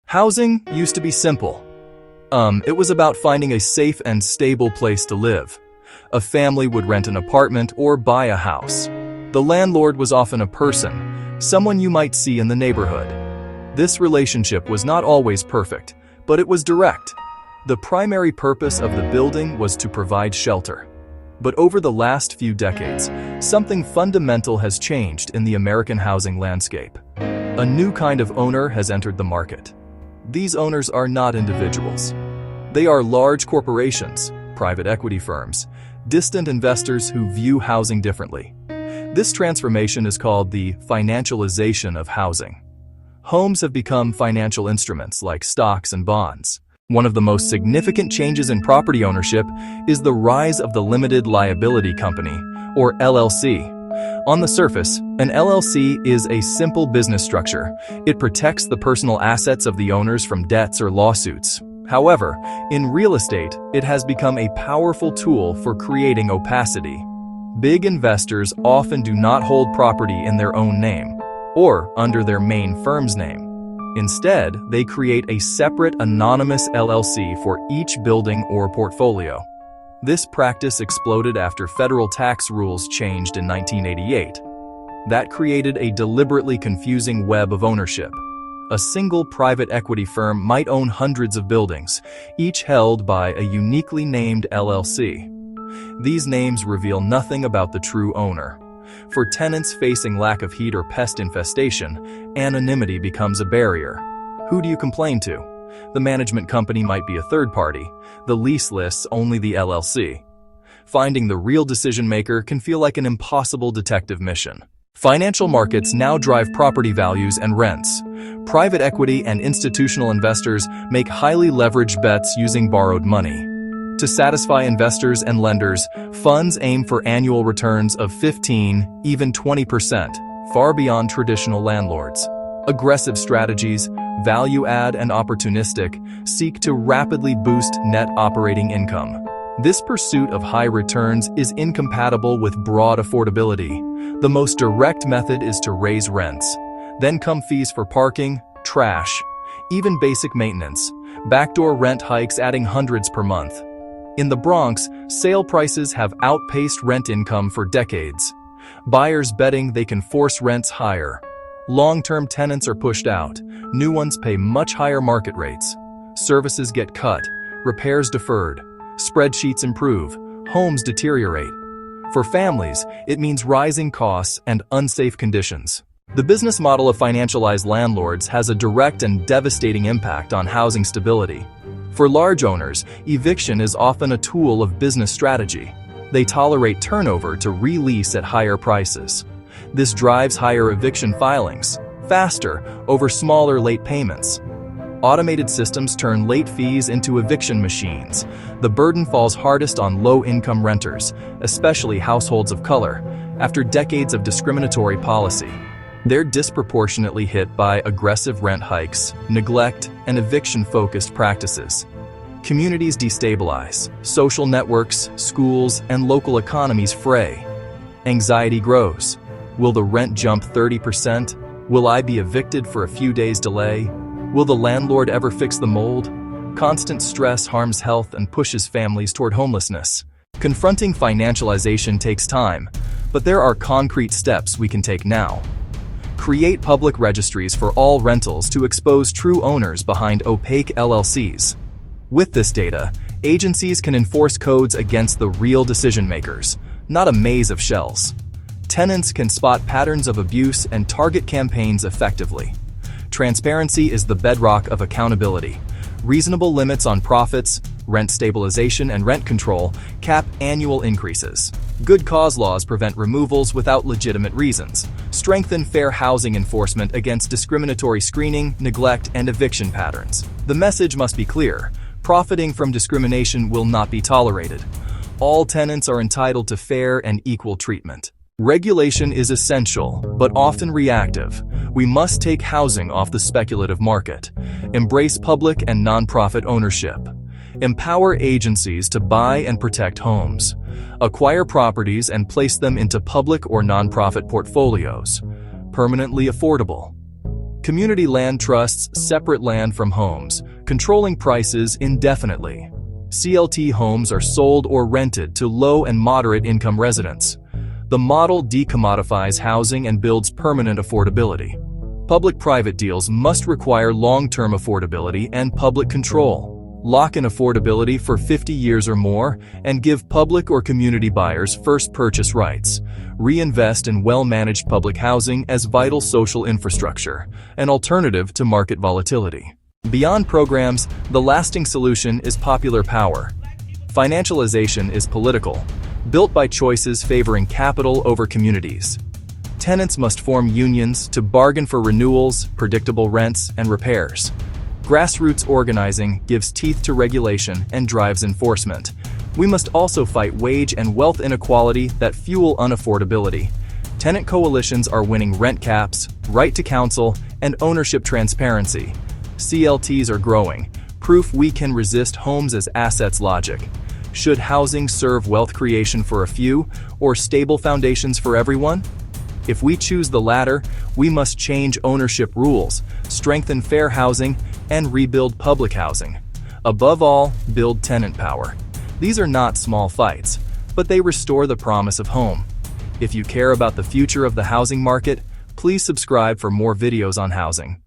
Housing used to be simple. It was about finding a safe and stable place to live. A family would rent an apartment or buy a house. The landlord was often a person, someone you might see in the neighborhood. This relationship was not always perfect, but it was direct. The primary purpose of the building was to provide shelter. But over the last few decades, something fundamental has changed in the American housing landscape. A new kind of owner has entered the market. These owners are not individuals. They are large corporations, private equity firms, distant investors who view housing differently. This transformation is called the financialization of housing. Homes have become financial instruments like stocks and bonds. One of the most significant changes in property ownership is the rise of the limited liability company, or LLC. On the surface, an LLC is a simple business structure. It protects the personal assets of the owners from debts or lawsuits. However, in real estate, it has become a powerful tool for creating opacity. Big investors often do not hold property in their own name or under their main firm's name. Instead, they create a separate anonymous LLC for each building or portfolio. This practice exploded after federal tax rules changed in 1988. That created a deliberately confusing web of ownership. A single private equity firm might own hundreds of buildings, each held by a uniquely named LLC. These names reveal nothing about the true owner. For tenants facing lack of heat or pest infestation, anonymity becomes a barrier. Who do you complain to? The management company might be a third party. The lease lists only the LLC. Finding the real decision maker can feel like an impossible detective mission. Financial markets now drive property values and rents. Private equity and institutional investors make highly leveraged bets using borrowed money. To satisfy investors and lenders, funds aim for annual returns of 15, even 20%, far beyond traditional landlords. Aggressive strategies, value-add and opportunistic, seek to rapidly boost net operating income. This pursuit of high returns is incompatible with broad affordability. The most direct method is to raise rents. Then come fees for parking, trash, even basic maintenance, backdoor rent hikes adding hundreds per month. In the Bronx, sale prices have outpaced rent income for decades. Buyers betting they can force rents higher. Long-term tenants are pushed out. New ones pay much higher market rates. Services get cut, repairs deferred. Spreadsheets improve, homes deteriorate. For families, it means rising costs and unsafe conditions. The business model of financialized landlords has a direct and devastating impact on housing stability. For large owners, eviction is often a tool of business strategy. They tolerate turnover to re-lease at higher prices. This drives higher eviction filings, faster, over smaller late payments. Automated systems turn late fees into eviction machines. The burden falls hardest on low-income renters, especially households of color, after decades of discriminatory policy. They're disproportionately hit by aggressive rent hikes, neglect, and eviction-focused practices. Communities destabilize, social networks, schools, and local economies fray. Anxiety grows. Will the rent jump 30%? Will I be evicted for a few days' delay? Will the landlord ever fix the mold? Constant stress harms health and pushes families toward homelessness. Confronting financialization takes time, but there are concrete steps we can take now. Create public registries for all rentals to expose true owners behind opaque LLCs. With this data, agencies can enforce codes against the real decision-makers, not a maze of shells. Tenants can spot patterns of abuse and target campaigns effectively. Transparency is the bedrock of accountability. Reasonable limits on profits, rent stabilization, and rent control cap annual increases. Good cause laws prevent removals without legitimate reasons. Strengthen fair housing enforcement against discriminatory screening, neglect, and eviction patterns. The message must be clear. Profiting from discrimination will not be tolerated. All tenants are entitled to fair and equal treatment. Regulation is essential, but often reactive. We must take housing off the speculative market. Embrace public and nonprofit ownership. Empower agencies to buy and protect homes. Acquire properties and place them into public or nonprofit portfolios. Permanently affordable. Community land trusts separate land from homes, controlling prices indefinitely. CLT homes are sold or rented to low and moderate income residents. The model decommodifies housing and builds permanent affordability. Public-private deals must require long-term affordability and public control. Lock in affordability for 50 years or more and give public or community buyers first purchase rights. Reinvest in well-managed public housing as vital social infrastructure, an alternative to market volatility. Beyond programs, the lasting solution is popular power. Financialization is political, built by choices favoring capital over communities. Tenants must form unions to bargain for renewals, predictable rents, and repairs. Grassroots organizing gives teeth to regulation and drives enforcement. We must also fight wage and wealth inequality that fuel unaffordability. Tenant coalitions are winning rent caps, right to counsel, and ownership transparency. CLTs are growing, proof we can resist homes as assets logic. Should housing serve wealth creation for a few, or stable foundations for everyone? If we choose the latter, we must change ownership rules, strengthen fair housing, and rebuild public housing. Above all, build tenant power. These are not small fights, but they restore the promise of home. If you care about the future of the housing market, please subscribe for more videos on housing.